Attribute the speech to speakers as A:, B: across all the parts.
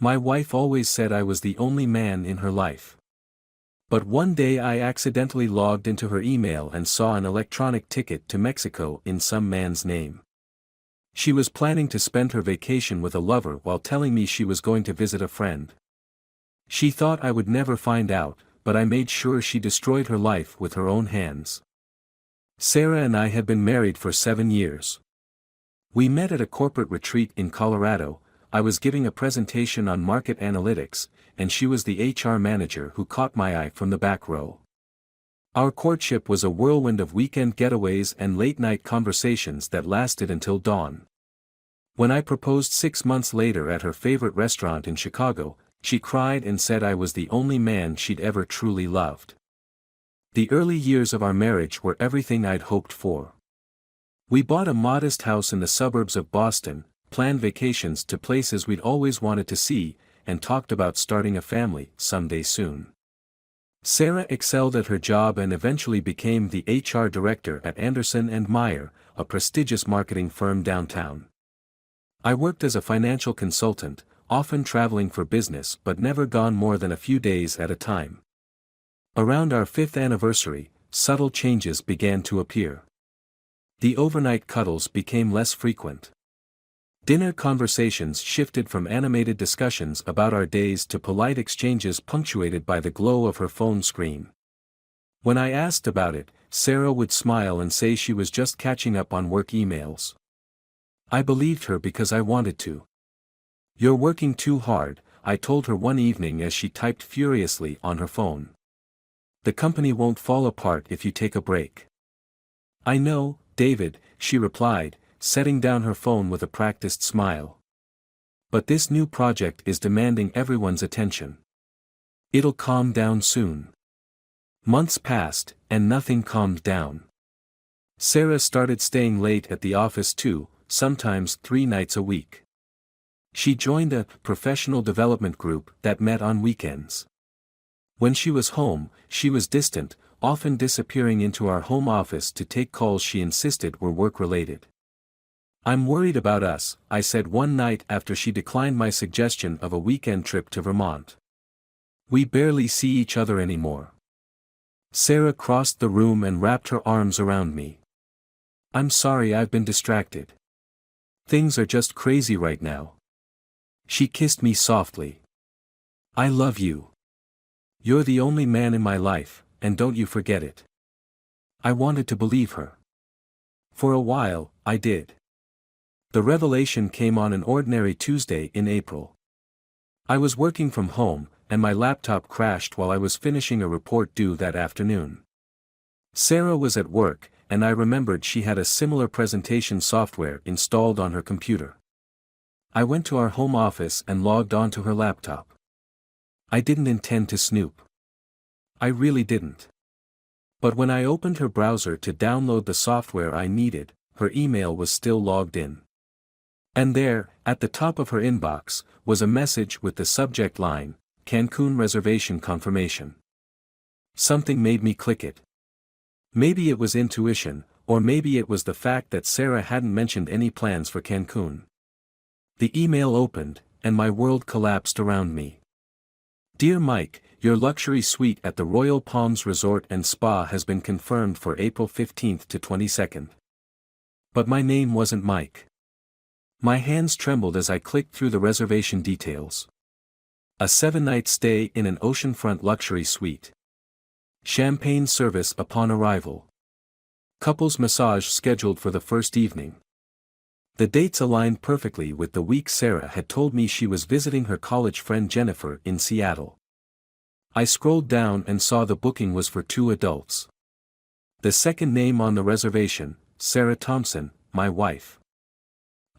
A: My wife always said I was the only man in her life. But one day I accidentally logged into her email and saw an electronic ticket to Mexico in some man's name. She was planning to spend her vacation with a lover while telling me she was going to visit a friend. She thought I would never find out, but I made sure she destroyed her life with her own hands. Sarah and I had been married for 7 years. We met at a corporate retreat in Colorado. I was giving a presentation on market analytics, and she was the HR manager who caught my eye from the back row. Our courtship was a whirlwind of weekend getaways and late-night conversations that lasted until dawn. When I proposed 6 months later at her favorite restaurant in Chicago, she cried and said I was the only man she'd ever truly loved. The early years of our marriage were everything I'd hoped for. We bought a modest house in the suburbs of Boston, planned vacations to places we'd always wanted to see, and talked about starting a family someday soon. Sarah excelled at her job and eventually became the HR director at Anderson & Meyer, a prestigious marketing firm downtown. I worked as a financial consultant, often traveling for business but never gone more than a few days at a time. Around our 5th anniversary, subtle changes began to appear. The overnight cuddles became less frequent. Dinner conversations shifted from animated discussions about our days to polite exchanges punctuated by the glow of her phone screen. When I asked about it, Sarah would smile and say she was just catching up on work emails. I believed her because I wanted to. "You're working too hard," I told her one evening as she typed furiously on her phone. "The company won't fall apart if you take a break." "I know, David," she replied, setting down her phone with a practiced smile. "But this new project is demanding everyone's attention. It'll calm down soon." Months passed, and nothing calmed down. Sarah started staying late at the office too, sometimes 3 nights a week. She joined a professional development group that met on weekends. When she was home, she was distant, often disappearing into our home office to take calls she insisted were work-related. "I'm worried about us," I said one night after she declined my suggestion of a weekend trip to Vermont. "We barely see each other anymore." Sarah crossed the room and wrapped her arms around me. "I'm sorry I've been distracted. Things are just crazy right now." She kissed me softly. "I love you. You're the only man in my life, and don't you forget it." I wanted to believe her. For a while, I did. The revelation came on an ordinary Tuesday in April. I was working from home, and my laptop crashed while I was finishing a report due that afternoon. Sarah was at work, and I remembered she had a similar presentation software installed on her computer. I went to our home office and logged onto her laptop. I didn't intend to snoop. I really didn't. But when I opened her browser to download the software I needed, her email was still logged in. And there, at the top of her inbox, was a message with the subject line, "Cancun reservation confirmation." Something made me click it. Maybe it was intuition, or maybe it was the fact that Sarah hadn't mentioned any plans for Cancun. The email opened, and my world collapsed around me. "Dear Mike, your luxury suite at the Royal Palms Resort and Spa has been confirmed for April 15th to 22nd. But my name wasn't Mike. My hands trembled as I clicked through the reservation details. A 7-night stay in an oceanfront luxury suite. Champagne service upon arrival. Couples massage scheduled for the first evening. The dates aligned perfectly with the week Sarah had told me she was visiting her college friend Jennifer in Seattle. I scrolled down and saw the booking was for 2 adults. The second name on the reservation, Sarah Thompson, my wife.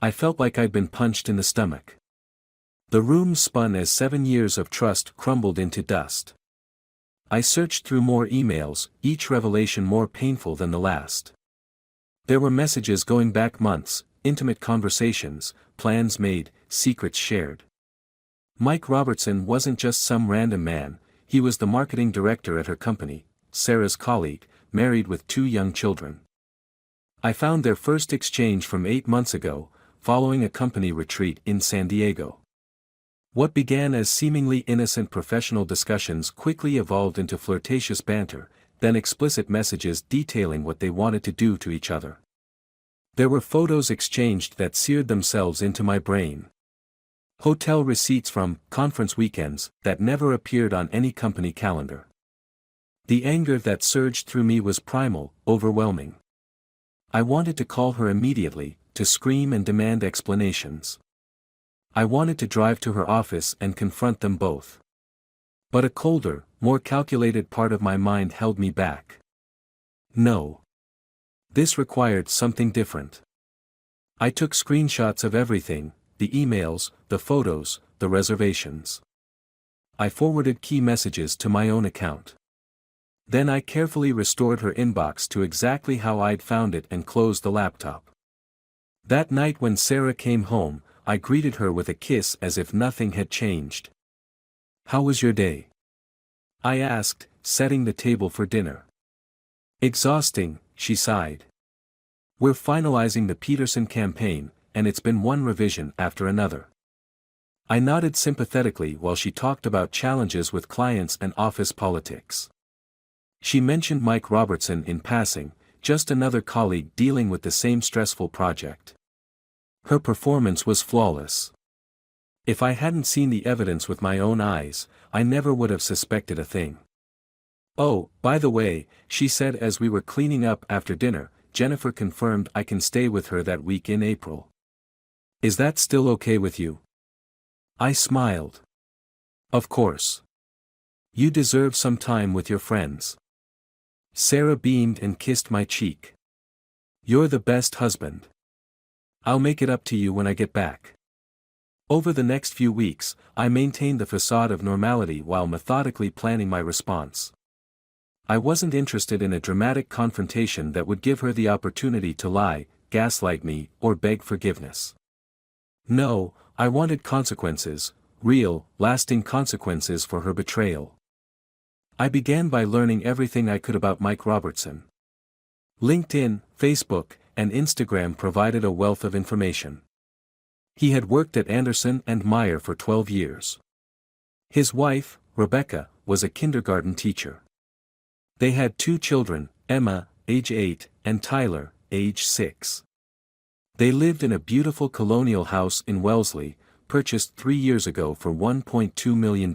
A: I felt like I'd been punched in the stomach. The room spun as 7 years of trust crumbled into dust. I searched through more emails, each revelation more painful than the last. There were messages going back months, intimate conversations, plans made, secrets shared. Mike Robertson wasn't just some random man, he was the marketing director at her company, Sarah's colleague, married with 2 young children. I found their first exchange from 8 months ago, following a company retreat in San Diego. What began as seemingly innocent professional discussions quickly evolved into flirtatious banter, then explicit messages detailing what they wanted to do to each other. There were photos exchanged that seared themselves into my brain. Hotel receipts from conference weekends that never appeared on any company calendar. The anger that surged through me was primal, overwhelming. I wanted to call her immediately, to scream and demand explanations. I wanted to drive to her office and confront them both. But a colder, more calculated part of my mind held me back. No. This required something different. I took screenshots of everything, the emails, the photos, the reservations. I forwarded key messages to my own account. Then I carefully restored her inbox to exactly how I'd found it and closed the laptop. That night when Sarah came home, I greeted her with a kiss as if nothing had changed. "How was your day?" I asked, setting the table for dinner. "Exhausting," she sighed. "We're finalizing the Peterson campaign, and it's been one revision after another." I nodded sympathetically while she talked about challenges with clients and office politics. She mentioned Mike Robertson in passing, just another colleague dealing with the same stressful project. Her performance was flawless. If I hadn't seen the evidence with my own eyes, I never would have suspected a thing. "Oh, by the way," she said as we were cleaning up after dinner, "Jennifer confirmed I can stay with her that week in April. Is that still okay with you?" I smiled. "Of course. You deserve some time with your friends." Sarah beamed and kissed my cheek. "You're the best husband. I'll make it up to you when I get back." Over the next few weeks, I maintained the facade of normality while methodically planning my response. I wasn't interested in a dramatic confrontation that would give her the opportunity to lie, gaslight me, or beg forgiveness. No, I wanted consequences, real, lasting consequences for her betrayal. I began by learning everything I could about Mike Robertson. LinkedIn, Facebook, and Instagram provided a wealth of information. He had worked at Anderson and Meyer for 12 years. His wife, Rebecca, was a kindergarten teacher. They had 2 children, Emma, age 8, and Tyler, age 6. They lived in a beautiful colonial house in Wellesley, purchased 3 years ago for $1.2 million.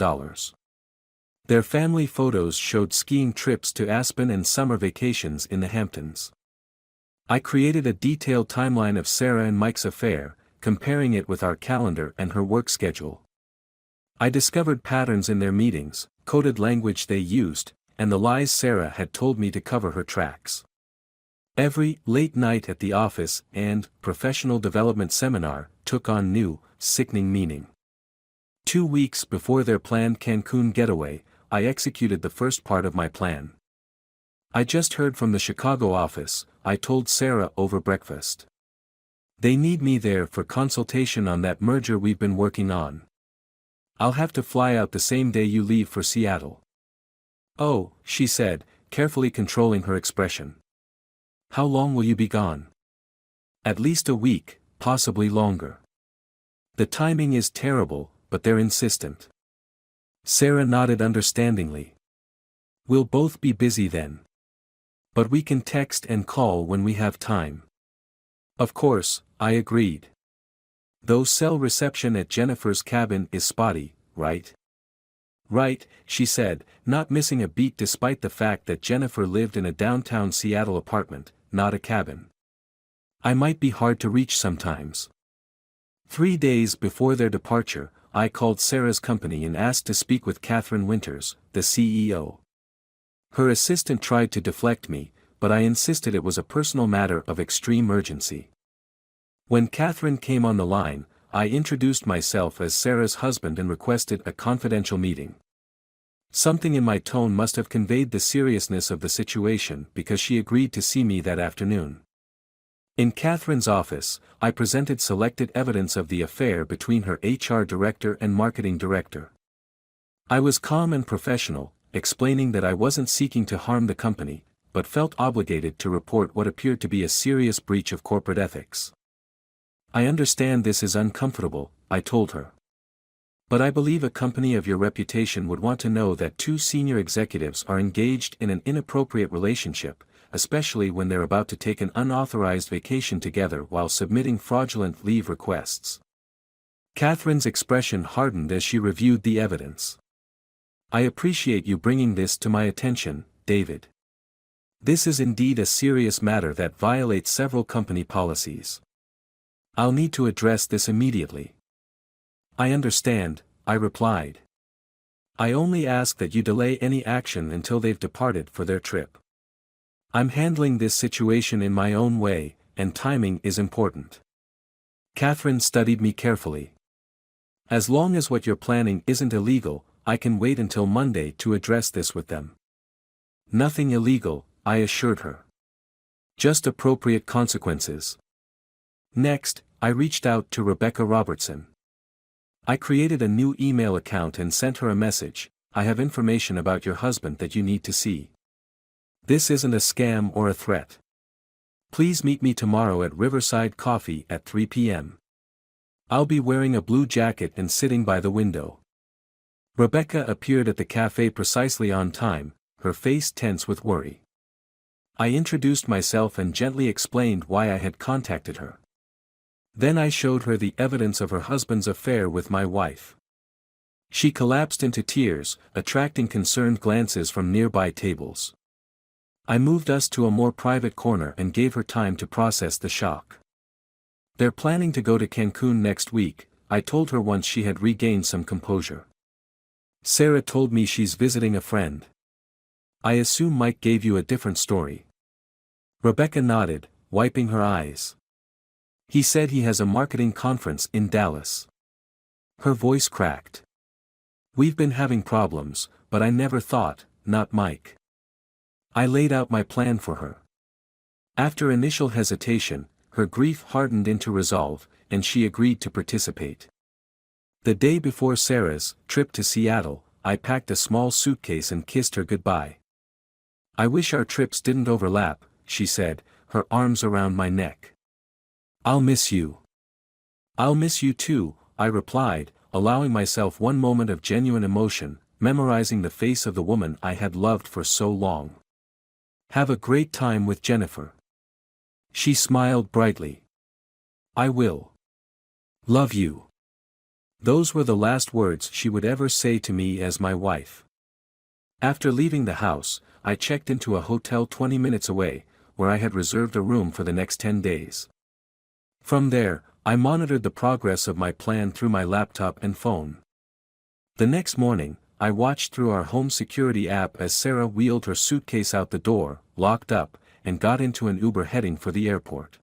A: Their family photos showed skiing trips to Aspen and summer vacations in the Hamptons. I created a detailed timeline of Sarah and Mike's affair, comparing it with our calendar and her work schedule. I discovered patterns in their meetings, coded language they used, and the lies Sarah had told me to cover her tracks. Every late night at the office and professional development seminar took on new, sickening meaning. 2 weeks before their planned Cancun getaway, I executed the first part of my plan. "I just heard from the Chicago office," I told Sarah over breakfast. "They need me there for consultation on that merger we've been working on. I'll have to fly out the same day you leave for Seattle." "Oh," she said, carefully controlling her expression. "How long will you be gone?" "At least a week, possibly longer." "The timing is terrible, but they're insistent." Sarah nodded understandingly. "We'll both be busy then. But we can text and call when we have time." "Of course," I agreed. "Though cell reception at Jennifer's cabin is spotty, right?" "Right," she said, not missing a beat despite the fact that Jennifer lived in a downtown Seattle apartment, not a cabin. "I might be hard to reach sometimes." 3 days before their departure, I called Sarah's company and asked to speak with Catherine Winters, the CEO. Her assistant tried to deflect me, but I insisted it was a personal matter of extreme urgency. When Catherine came on the line, I introduced myself as Sarah's husband and requested a confidential meeting. Something in my tone must have conveyed the seriousness of the situation because she agreed to see me that afternoon. In Catherine's office, I presented selected evidence of the affair between her HR director and marketing director. I was calm and professional, explaining that I wasn't seeking to harm the company, but felt obligated to report what appeared to be a serious breach of corporate ethics. "I understand this is uncomfortable," I told her. But I believe a company of your reputation would want to know that two senior executives are engaged in an inappropriate relationship, especially when they're about to take an unauthorized vacation together while submitting fraudulent leave requests. Catherine's expression hardened as she reviewed the evidence. I appreciate you bringing this to my attention, David. This is indeed a serious matter that violates several company policies. I'll need to address this immediately. I understand, I replied. I only ask that you delay any action until they've departed for their trip. I'm handling this situation in my own way, and timing is important. Catherine studied me carefully. As long as what you're planning isn't illegal, I can wait until Monday to address this with them. Nothing illegal, I assured her. Just appropriate consequences. Next, I reached out to Rebecca Robertson. I created a new email account and sent her a message. I have information about your husband that you need to see. This isn't a scam or a threat. Please meet me tomorrow at Riverside Coffee at 3 p.m. I'll be wearing a blue jacket and sitting by the window. Rebecca appeared at the cafe precisely on time, her face tense with worry. I introduced myself and gently explained why I had contacted her. Then I showed her the evidence of her husband's affair with my wife. She collapsed into tears, attracting concerned glances from nearby tables. I moved us to a more private corner and gave her time to process the shock. They're planning to go to Cancun next week, I told her once she had regained some composure. Sarah told me she's visiting a friend. I assume Mike gave you a different story. Rebecca nodded, wiping her eyes. He said he has a marketing conference in Dallas. Her voice cracked. We've been having problems, but I never thought, not Mike. I laid out my plan for her. After initial hesitation, her grief hardened into resolve, and she agreed to participate. The day before Sarah's trip to Seattle, I packed a small suitcase and kissed her goodbye. I wish our trips didn't overlap, she said, her arms around my neck. I'll miss you. I'll miss you too, I replied, allowing myself one moment of genuine emotion, memorizing the face of the woman I had loved for so long. Have a great time with Jennifer. She smiled brightly. I will. Love you. Those were the last words she would ever say to me as my wife. After leaving the house, I checked into a hotel 20 minutes away, where I had reserved a room for the next 10 days. From there, I monitored the progress of my plan through my laptop and phone. The next morning, I watched through our home security app as Sarah wheeled her suitcase out the door, locked up, and got into an Uber heading for the airport.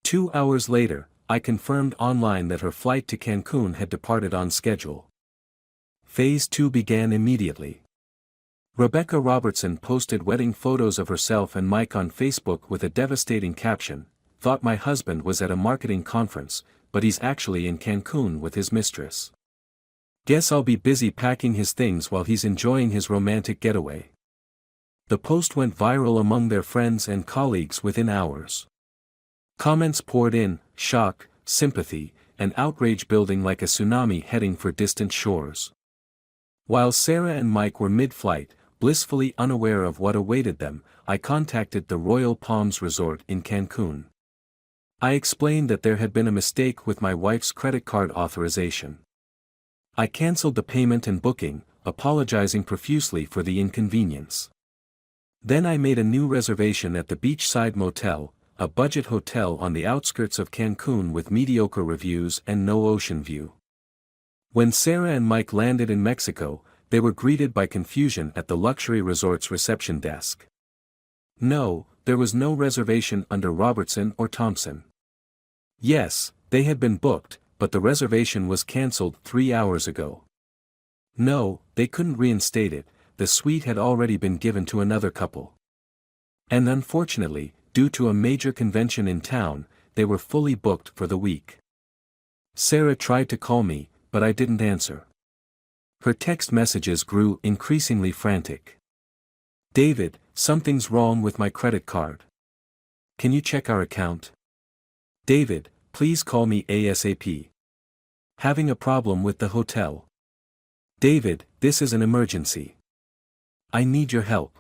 A: 2 hours later, I confirmed online that her flight to Cancun had departed on schedule. Phase 2 began immediately. Rebecca Robertson posted wedding photos of herself and Mike on Facebook with a devastating caption, "Thought my husband was at a marketing conference, but he's actually in Cancun with his mistress. Guess I'll be busy packing his things while he's enjoying his romantic getaway." The post went viral among their friends and colleagues within hours. Comments poured in, shock, sympathy, and outrage building like a tsunami heading for distant shores. While Sarah and Mike were mid-flight, blissfully unaware of what awaited them, I contacted the Royal Palms Resort in Cancun. I explained that there had been a mistake with my wife's credit card authorization. I canceled the payment and booking, apologizing profusely for the inconvenience. Then I made a new reservation at the Beachside Motel, a budget hotel on the outskirts of Cancun with mediocre reviews and no ocean view. When Sarah and Mike landed in Mexico, they were greeted by confusion at the luxury resort's reception desk. No, there was no reservation under Robertson or Thompson. Yes, they had been booked, but the reservation was cancelled 3 hours ago. No, they couldn't reinstate it, the suite had already been given to another couple. And unfortunately, due to a major convention in town, they were fully booked for the week. Sarah tried to call me, but I didn't answer. Her text messages grew increasingly frantic. "David, something's wrong with my credit card. Can you check our account? David, please call me ASAP. Having a problem with the hotel. David, this is an emergency. I need your help.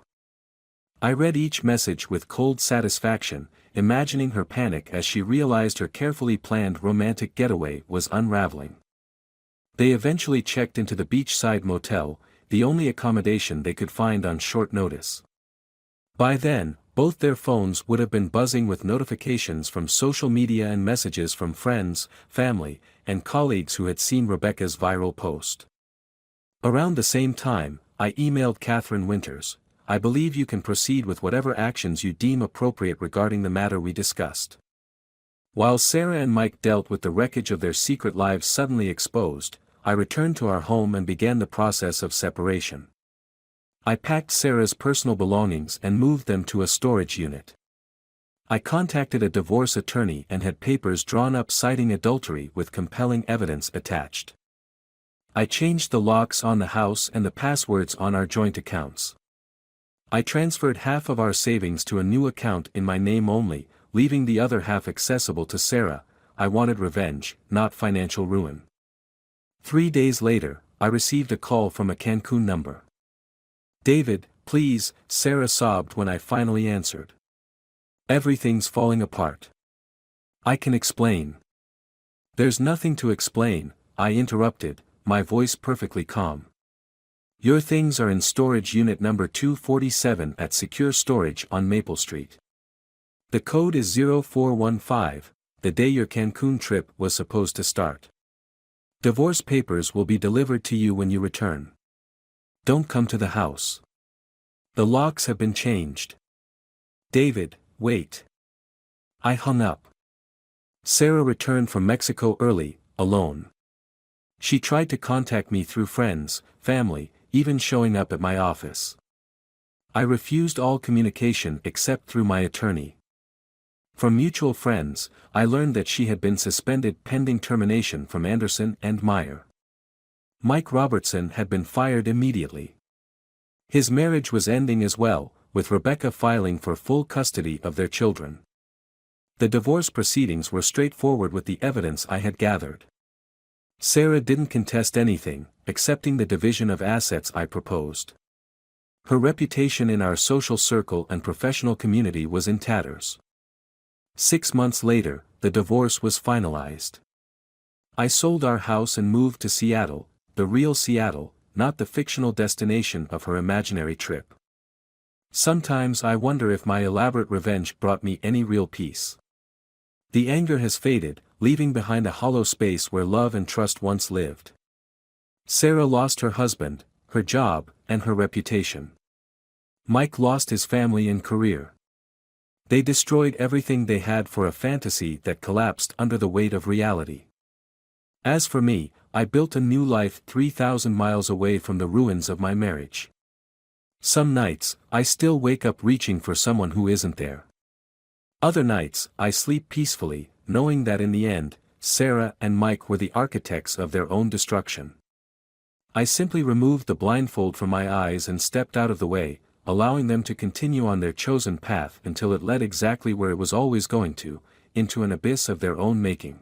A: I read each message with cold satisfaction, imagining her panic as she realized her carefully planned romantic getaway was unraveling. They eventually checked into the beachside motel, the only accommodation they could find on short notice. By then, both their phones would have been buzzing with notifications from social media and messages from friends, family, and colleagues who had seen Rebecca's viral post. Around the same time, I emailed Catherine Winters. I believe you can proceed with whatever actions you deem appropriate regarding the matter we discussed. While Sarah and Mike dealt with the wreckage of their secret lives suddenly exposed, I returned to our home and began the process of separation. I packed Sarah's personal belongings and moved them to a storage unit. I contacted a divorce attorney and had papers drawn up citing adultery with compelling evidence attached. I changed the locks on the house and the passwords on our joint accounts. I transferred half of our savings to a new account in my name only, leaving the other half accessible to Sarah. I wanted revenge, not financial ruin. 3 days later, I received a call from a Cancun number. David, please, Sarah sobbed when I finally answered. Everything's falling apart. I can explain. There's nothing to explain, I interrupted, my voice perfectly calm. Your things are in storage unit number 247 at Secure Storage on Maple Street. The code is 0415, the day your Cancun trip was supposed to start. Divorce papers will be delivered to you when you return. Don't come to the house. The locks have been changed. David, wait. I hung up. Sarah returned from Mexico early, alone. She tried to contact me through friends, family, even showing up at my office. I refused all communication except through my attorney. From mutual friends, I learned that she had been suspended pending termination from Anderson and Meyer. Mike Robertson had been fired immediately. His marriage was ending as well, with Rebecca filing for full custody of their children. The divorce proceedings were straightforward with the evidence I had gathered. Sarah didn't contest anything, accepting the division of assets I proposed. Her reputation in our social circle and professional community was in tatters. 6 months later, the divorce was finalized. I sold our house and moved to Seattle, the real Seattle, not the fictional destination of her imaginary trip. Sometimes I wonder if my elaborate revenge brought me any real peace. The anger has faded, leaving behind a hollow space where love and trust once lived. Sarah lost her husband, her job, and her reputation. Mike lost his family and career. They destroyed everything they had for a fantasy that collapsed under the weight of reality. As for me, I built a new life 3,000 miles away from the ruins of my marriage. Some nights, I still wake up reaching for someone who isn't there. Other nights, I sleep peacefully, knowing that in the end, Sarah and Mike were the architects of their own destruction. I simply removed the blindfold from my eyes and stepped out of the way, allowing them to continue on their chosen path until it led exactly where it was always going to, into an abyss of their own making.